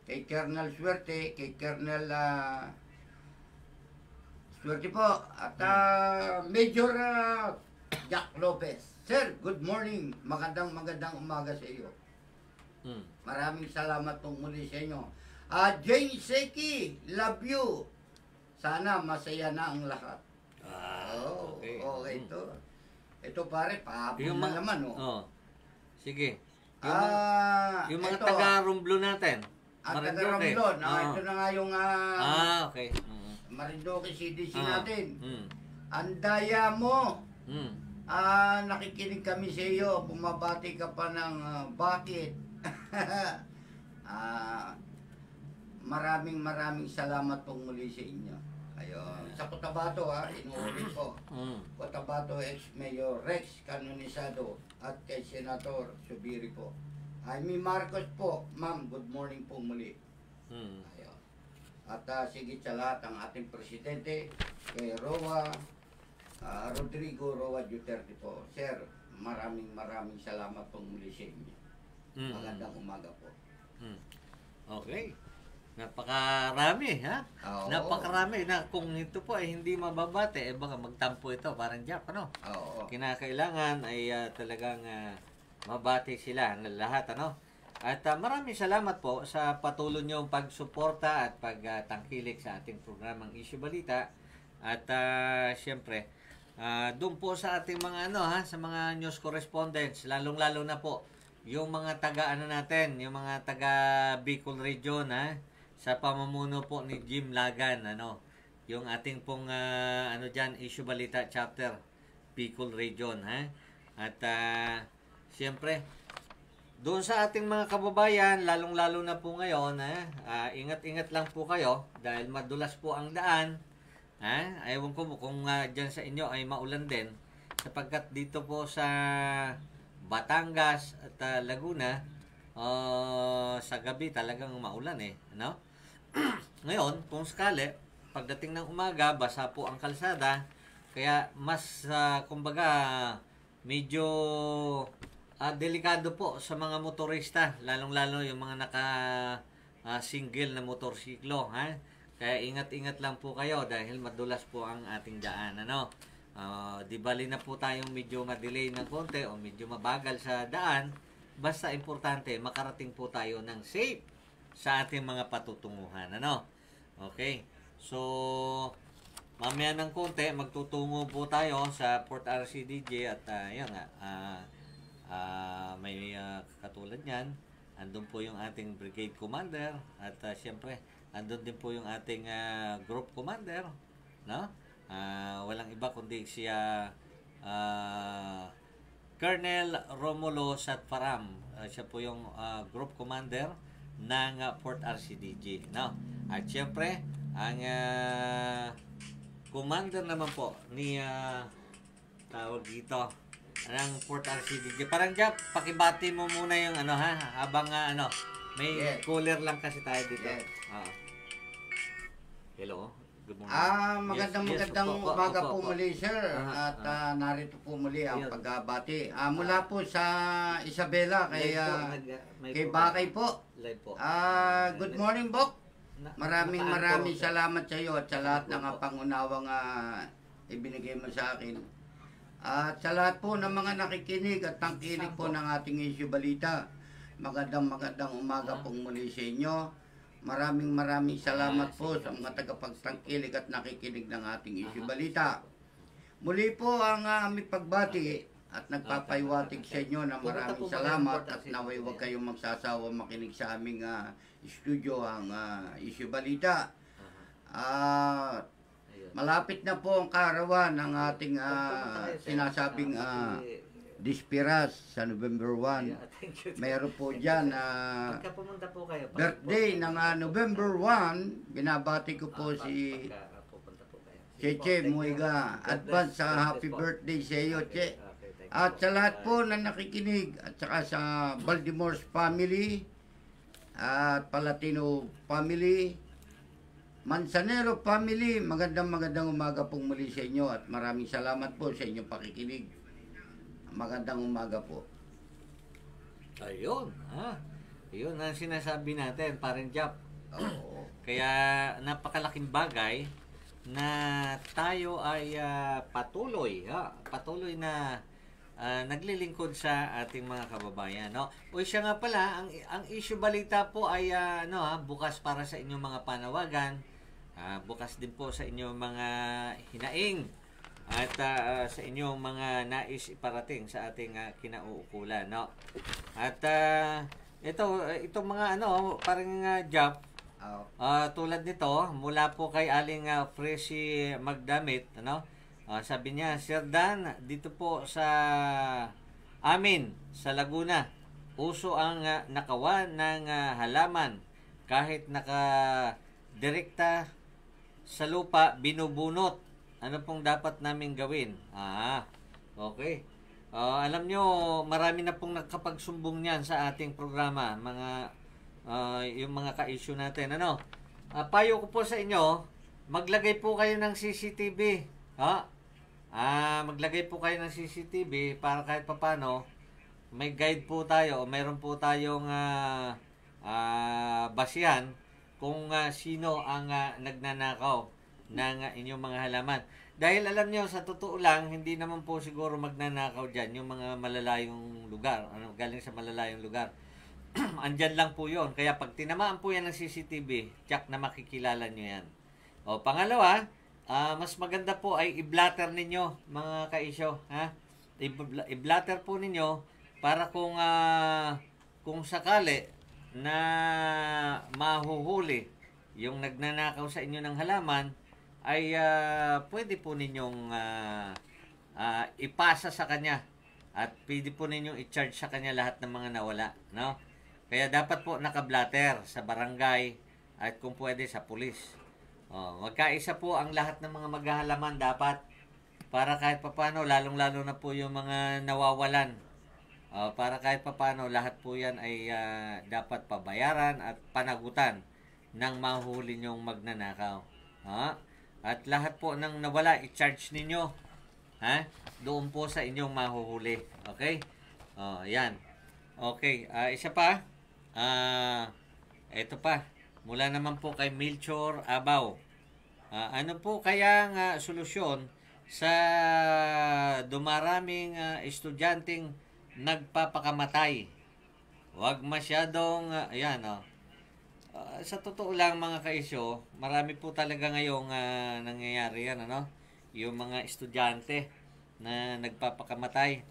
Kay Colonel Suerte, kay Colonel Suerte po, at Major Jack Lopez. Sir, good morning. Magandang umaga sa iyo. Maraming salamat pong muli sa inyo. Jane Seki, love you. Sana masaya na ang lahat. Okay ito. Ito pare, pahabol na naman. Sige. Yung mga ito, taga-Romblon natin. taga-Romblon. Ito na nga yung okay. Marinduque CDC natin. Ang daya mo. Nakikinig kami sa iyo. Bumabati ka pa ng bakit. Maraming salamat pong muli sa inyo. Ayun. Sa Cotabato inuulit po. Cotabato ex-Mayor Rex Canonisado at kay Senator Subiri po. Jaime Marcos po, ma'am, good morning po muli. Ayun. At sigit sa lahat ang ating presidente, kay Roa Rodrigo Roa Duterte po. Sir, maraming salamat pong muli sa inyo. Magandang umaga po. Okay. Napakarami, ha? Napakarami na kung ito po ay hindi mababate, baka magtampo ito, parang Jack, ano? Kinakailangan ay talagang mabati sila ng lahat, ano? At maraming salamat po sa patuloy niyong pagsuporta at pagtangkilik sa ating programang Issue Balita. At siyempre, doon po sa ating mga sa mga news correspondents, lalong-lalo na po yung mga taga natin, yung mga taga Bicol Region, sa pamumuno po ni Jim Lagan, yung ating pong diyan Issue Balita chapter Bicol Region, At siyempre doon sa ating mga kababayan, lalong-lalo na po ngayon, ingat-ingat lang po kayo dahil madulas po ang daan. Ewan ko kung dyan sa inyo ay maulan din, sapagkat dito po sa Batangas at Laguna, sa gabi talagang maulan Ngayon, kung sakali, pagdating ng umaga, basa po ang kalsada, kaya mas, kumbaga, medyo delikado po sa mga motorista, lalong-lalo yung mga naka-single na motorsiklo, Kaya ingat-ingat lang po kayo dahil madulas po ang ating daan, di bali na po tayong medyo ma-delay ng konti o medyo mabagal sa daan, basta importante makarating po tayo ng safe sa ating mga patutunguhan, Okay. So, mamaya ng konti magtutungo po tayo sa Port RCDJ at may katulad niyan, andun po yung ating brigade commander at siyempre andun din po yung ating group commander, walang iba kundi siya Colonel Romulo Satfaram. Siya po yung group commander ng Port RCDG. No? At syempre, ang commander naman po ni tawag dito ng Port RCDG. Parang Jap, pakibati mo muna yung ano ha, habang may Yes. cooler lang kasi tayo dito. Yes. Hello. Good morning. Magandang Yes, magandang opo, umaga opo, po opo. muli, sir. At narito po muli ang Ayun. pagbabati. Mula po sa Isabela kay, Live po, may kay program. Bakay po. Live po. Good morning, Bok. Maraming Naka-anchor, sir. salamat sa iyo at sa lahat ng pangunawang ibinigay mo sa akin. At sa lahat po ng mga nakikinig at tangkilik po ng ating issue balita. Magandang umaga pong muli sa inyo. Maraming salamat po sa mga tagapagtangkilik at nakikinig ng ating issue balita. Muli po ang aming pagbati at nagpapaiwatig sa inyo na maraming salamat at naway huwag kayong magsasawa makinig sa aming studio ang issue balita. Malapit na po ang kaarawan ng ating sinasabing Dispiras sa November 1. Mayroon po dyan Pagka pumunta po kayo, birthday ng November 1. Binabati ko po si pupunta po kayo. Cheche Muiga. Advance sa happy birthday sa iyo, Che. At sa lahat po na nakikinig at saka sa Baltimore's family at Palatino family, Manzanero family, magandang umaga pong muli sa inyo at maraming salamat po sa inyong pakikinig. Magandang umaga po. Ayun, Yun ang sinasabi natin, parang Jap. Oo. Kaya napakalaking bagay na tayo ay patuloy na naglilingkod sa ating mga kababayan, no? O siya nga pala, ang issue balita po ay bukas para sa inyong mga panawagan, bukas din po sa inyong mga hinaing at sa inyong mga nais iparating sa ating kinauukulan, no? At itong mga parang job tulad nito mula po kay Aling Fresi Magdamit, sabi niya, Sir Dan, dito po sa amin sa Laguna, uso ang nakawan ng halaman kahit nakadirekta sa lupa binubunot. Ano pong dapat namin gawin? Okay. Alam nyo, marami na pong nakapagsumbong niyan sa ating programa, yung mga ka-issue natin. Payo ko po sa inyo, maglagay po kayo ng CCTV. Maglagay po kayo ng CCTV para kahit papano, may guide po tayo, o mayroon po tayong basihan kung sino ang nagnanakaw ng inyong mga halaman. Dahil alam nyo, sa totoo lang, hindi naman po siguro magnanakaw dyan yung mga malalayong lugar, galing sa malalayong lugar. Andyan lang po yon. Kaya pag tinamaan po yan ng CCTV, tiyak na makikilala nyo yan. Pangalawa, mas maganda po ay i-blatter ninyo, mga ka-isyo. I-blatter po ninyo para kung sakali na mahuhuli yung nagnanakaw sa inyo ng halaman, ay pwede po ninyong ipasa sa kanya at pwede po ninyong i-charge sa kanya lahat ng mga nawala, no? Kaya dapat po naka-blatter sa barangay at kung pwede sa pulis. Magkaisa po ang lahat ng mga maghahalaman dapat para kahit papano, lalong-lalo na po yung mga nawawalan. Para kahit papano, lahat po yan ay dapat pabayaran at panagutan ng mahuli nyong magnanakaw. At lahat po ng nawala, i-charge ninyo. Doon po sa inyong mahuhuli. Okay? Yan. Okay. Isa pa. Ito pa. Mula naman po kay Melchor Abaw. Ano po kaya ang solusyon sa dumaraming estudyanteng nagpapakamatay? Huwag masyadong, sa totoo lang mga kaisyo, marami po talaga ngayong nangyayari yan, yung mga estudyante na nagpapakamatay.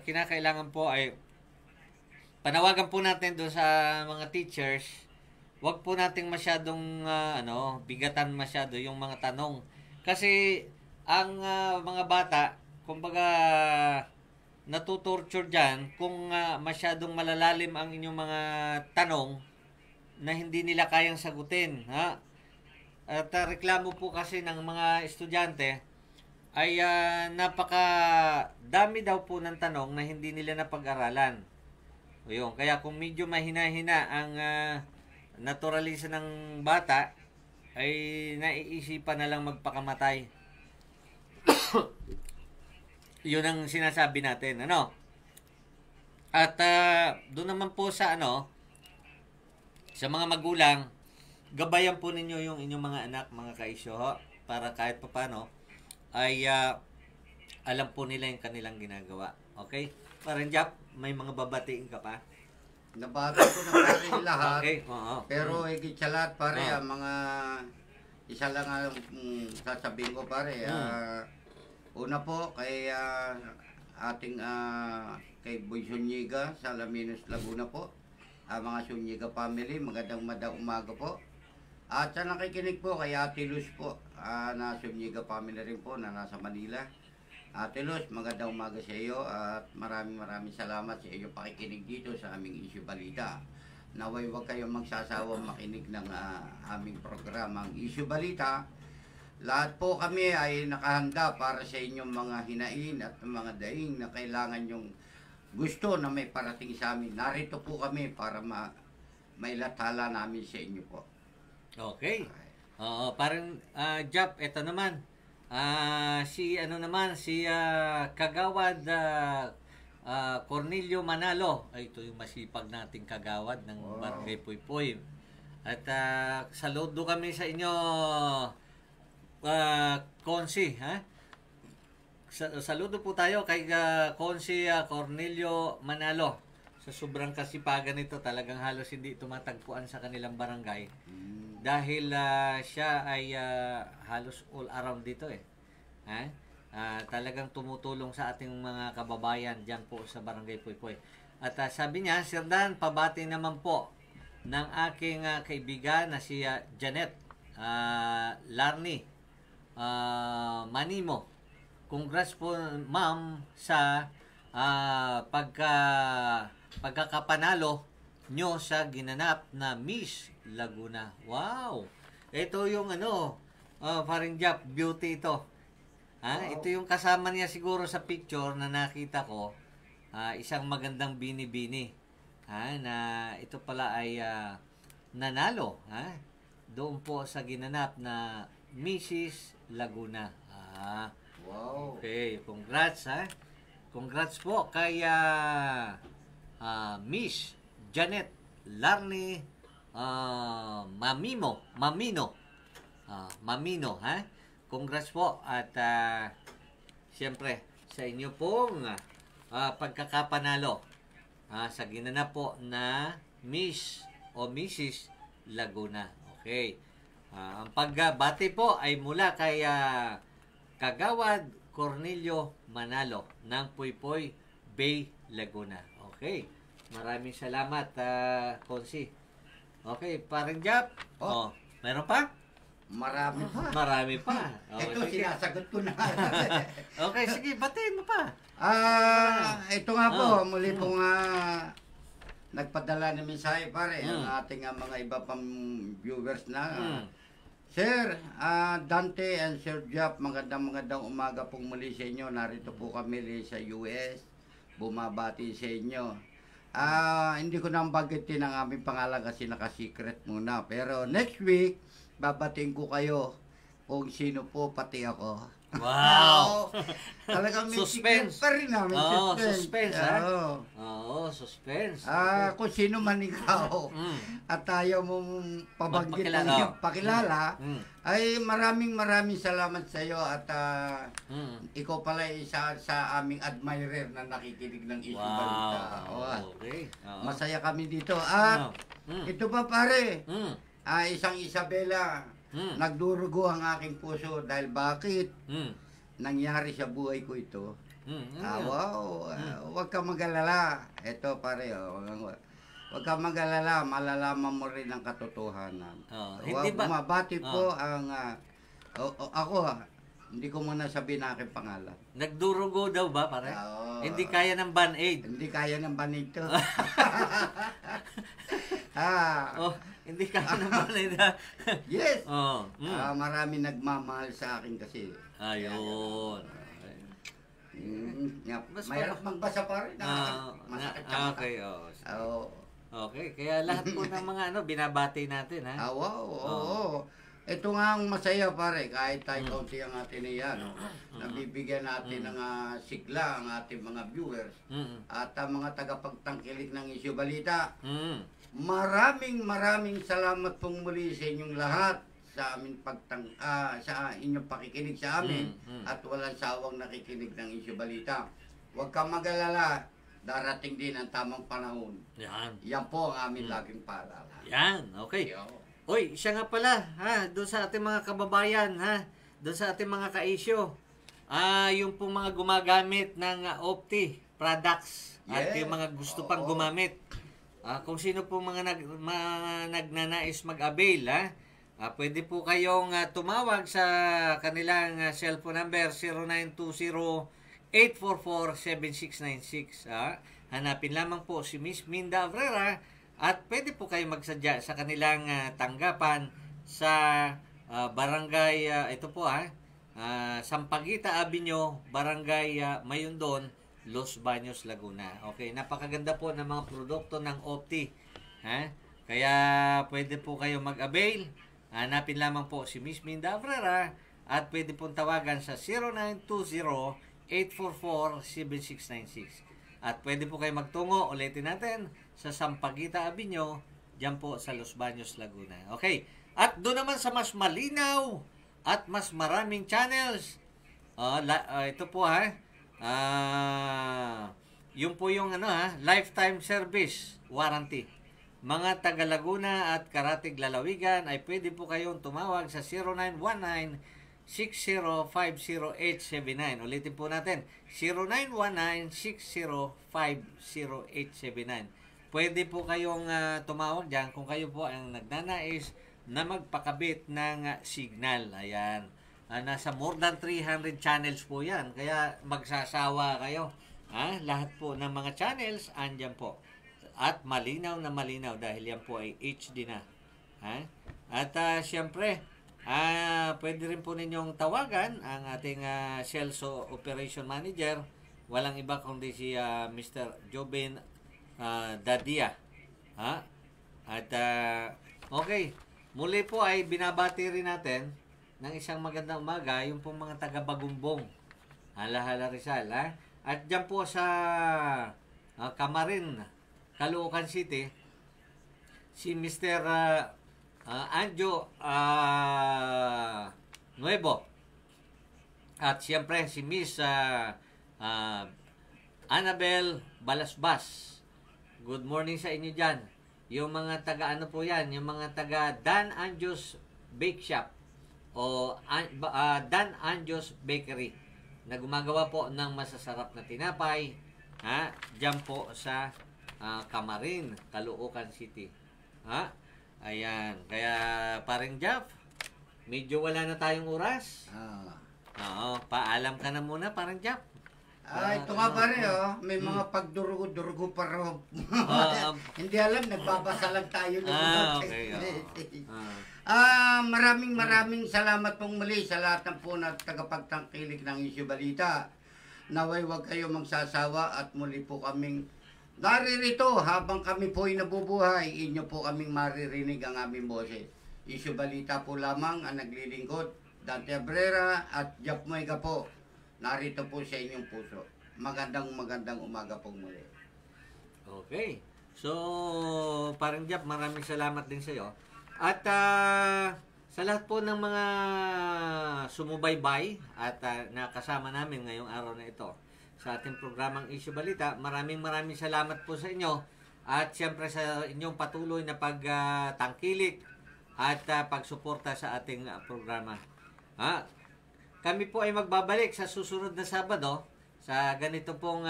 Kinakailangan po ay panawagan po natin doon sa mga teachers, wag po nating masyadong bigatan masyado yung mga tanong. Kasi ang mga bata kumbaga, natutorture dyan kung masyadong malalalim ang inyong mga tanong na hindi nila kayang sagutin. Ha? At reklamo po kasi ng mga estudyante ay napaka dami daw po ng tanong na hindi nila napag-aralan. O yun, kaya kung medyo mahina-hina ang naturalisa ng bata, ay naiisipan na lang magpakamatay. Yun ang sinasabi natin, ano? At doon naman po sa sa mga magulang, gabayan po ninyo yung inyong mga anak, mga kaisyo, ho, para kahit paano ay alam po nila yung kanilang ginagawa. Okay? Parang Jap, may mga babatiin ka pa? Nabati ko na pare lahat. Okay, oo. Pero higit sa lahat pare, ang mga isa lang ang sasabihin ko pare. Una po kay ating kay Boy Sunyiga sa Alaminos, Laguna po. Mga Sunyiga family, magandang umaga po. At sa nakikinig po kay Ate Luz po, na Sunyiga family rin po na nasa Manila. Ate Luz, magandang umaga sa iyo at maraming salamat sa iyo pakikinig dito sa aming Issue Balita. Naway huwag kayong magsasawang makinig ng aming programang Issue Balita. Lahat po kami ay nakahanda para sa inyong mga hinain at mga daing na kailangan yung gusto na may parating sa amin. Narito po kami para mailathala namin sa inyo po. Okay. Oo, parang Jap, eto naman. Si Kagawad Cornelio Manalo. Ay, ito yung masipag nating kagawad ng Barangay Puypuy. At saludo kami sa inyo, Konsi, ha? Saludo po tayo kay Konsi Cornelio Manalo. Sa sobrang kasipagan nito, talagang halos hindi tumatagpuan sa kanilang barangay. Dahil siya ay halos all around dito Ha? Talagang tumutulong sa ating mga kababayan dyan po sa Barangay Puypuy. At sabi niya, Sir Dan, pabati naman po ng aking kaibigan na si Janet Larny Manimo. Congrats po ma'am sa pagkakapanalo nyo sa ginanap na Miss Laguna. Wow! Ito yung parang Jap, beauty ito. Wow. Ito yung kasama niya siguro sa picture na nakita ko. Isang magandang bini-bini. Na ito pala ay nanalo. Doon po sa ginanap na Mrs. Laguna. Wow. Okay, congrats Congrats po kay Miss Janet Larny Mamino. Congrats po at siyempre sa inyo pong pagkakapanalo sa ginanap po na Miss o Mrs. Laguna. Okay. Ang pagbati po ay mula kay Kagawad Cornelio Manalo ng Puypuy Bay, Laguna. Okay. Maraming salamat, Konsi. Okay, parang Jap. Meron pa? Marami pa. Marami pa. Okay, Ito sinasagot ko na. Okay, sige, batiin mo pa. Ito nga po, muli po nga nagpadala ng mensahe pare ang ating mga iba pang viewers na. Sir, Dante and Sir Jap, magandang umaga pong muli sa inyo. Narito po kami sa US. Bumabati sa inyo. Hindi ko na bagitin ang aming pangalan kasi naka-secret muna. Pero next week, babatiin ko kayo kung sino po pati ako. Wow! Talagang may Suspense. secret pa rin namin. Suspense, suspense. Kung sino man ikaw at ayaw mong pabanggit ng pakilala, ay maraming salamat sa iyo at ikaw pala isa sa aming admirer na nakikinig ng Issue Balita. Okay. Masaya kami dito. At ito pa pare, isang Isabela, nagdurugo ang aking puso dahil bakit nangyari sa buhay ko ito. Huwag kang mag-alala. Ito pare, huwag kang mag-alala, malalaman mo rin ang katotohanan. Hindi ba? Mabati po ang ako, Hindi ko muna sabihin na aking pangalan. Nagdurugo daw ba, pare? Oo. Hindi kaya ng Band-Aid. Hindi kaya ng banito. Oh, hindi kaya ng Band-Aid. Ha? Yes. Oh. Marami nagmamahal sa akin kasi. Ayun. Mas Mahirap magbasa pa rin. Masakit sa mata. Okay, oh. Oo. Okay, kaya lahat po ng mga binabati natin, ha? Wow, oo. Ito nga ang masaya pare, kahit tayo kaunti ang atin niya, no? Nabibigyan natin ng sigla ang ating mga viewers at ang mga tagapagtangkilik ng Isyu Balita. Maraming salamat pong muli sa inyong lahat sa aming sa inyong pakikinig sa amin at walang sawang nakikinig ng Isyu Balita. Huwag kang mag-alala, darating din ang tamang panahon. Yan po ang aming laging paalala. Yan, okay. Oy, siya nga pala, ha, doon sa ating mga kababayan, ha, doon sa ating mga ka-issue, yung pong mga gumagamit ng Opti products at yung mga gusto pang gumamit. Kung sino po mga nagnanais mag-avail, ha, pwede po kayong tumawag sa kanilang cellphone number 0920-844-7696. Hanapin lamang po si Miss Minda Abrera at pwede po kayo magsadya sa kanilang tanggapan sa barangay, ito po Sampaguita Avenue, Barangay Mayundon, Los Baños, Laguna. Okay, napakaganda po ng mga produkto ng Opti. Kaya pwede po kayo mag-avail. Hanapin lamang po si Miss Minda Abrera at pwede pong tawagan sa 0920-844-7696. At pwede po kayo magtungo, ulitin natin, sa Sampaguita Avenue, dyan po sa Los Baños, Laguna. Okay. At doon naman sa mas malinaw at mas maraming channels, ito po yung po yung lifetime service warranty. Mga taga Laguna at Karatig Lalawigan ay pwede po kayong tumawag sa 0919-6050879. Ulitin po natin, 0919-6050879. Pwede po kayong tumawag dyan kung kayo po ang nagnanais na magpakabit ng signal. Ayan. Nasa more than 300 channels po yan. Kaya magsasawa kayo. Lahat po ng mga channels, andyan po. At malinaw na malinaw dahil yan po ay HD na. At siyempre, pwede rin po ninyong tawagan ang ating sales operation manager. Walang iba kundi si Mr. Jobin Dadia. At okay, muli po ay binabati rin natin ng isang magandang umaga yung pong mga taga Bagumbong, Hala Rizal. At dyan po sa Camarin, Caloocan City, si Mr. Anjo Nuevo. At siyempre si Miss Annabel Balasbas. Good morning sa inyo dyan. Yung mga taga po yan, yung mga taga Dan Anjos Bake Shop o Dan Anjos Bakery na gumagawa po ng masasarap na tinapay dyan po sa Camarin, Caloocan City. Ayan. Kaya paring Jeff, medyo wala na tayong oras. Paalam ka na muna paring Jeff. Ito nga pare, may mga pagdurugo-durugo pa raw. Hindi alam, nagbabasa lang tayo. Okay. Maraming salamat pong muli sa lahat ng po na tagapagtangkilik ng Isyu Balita. Naway wag kayo magsasawa at muli po kaming naririto habang kami po ay nabubuhay. Inyo po kaming maririnig ang aming boses. Isyu Balita po lamang ang naglilingkod. Dante Abrera at Jeff Moiga po. Narito po sa inyong puso. Magandang umaga pong muli. Okay. So, parang Jeff, maraming salamat din sa iyo. At sa lahat po ng mga sumubaybay at nakasama namin ngayong araw na ito sa ating programang Isyu Balita, maraming salamat po sa inyo. At siyempre sa inyong patuloy na pagtangkilik at pagsuporta sa ating programa. Kami po ay magbabalik sa susunod na Sabado sa ganito pong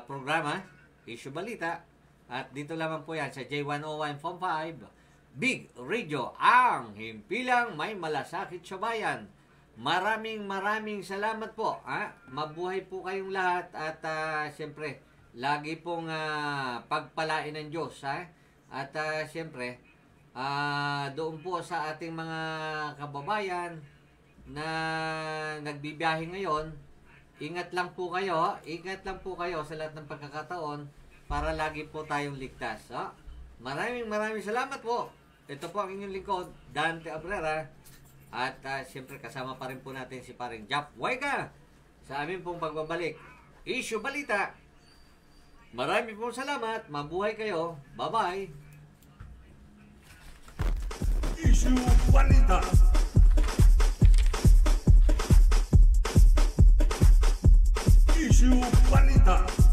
programa, Isyu Balita. At dito lamang po yan sa J101.5 Big Radio, ang himpilang may malasakit sa bayan. Maraming salamat po. Mabuhay po kayong lahat at siyempre, lagi pong pagpalain ng Diyos. At siyempre, doon po sa ating mga kababayan na nagbibiyahe ngayon, ingat lang po kayo sa lahat ng pagkakataon para lagi po tayong ligtas. Maraming salamat po. Ito po ang inyong lingkod, Dante Abrera. At siyempre kasama pa rin po natin si paring Jap Waika sa amin pong pagbabalik. Issue Balita. Maraming pong salamat. Mabuhay kayo. Bye-bye. Issue Balita. Issue Balita.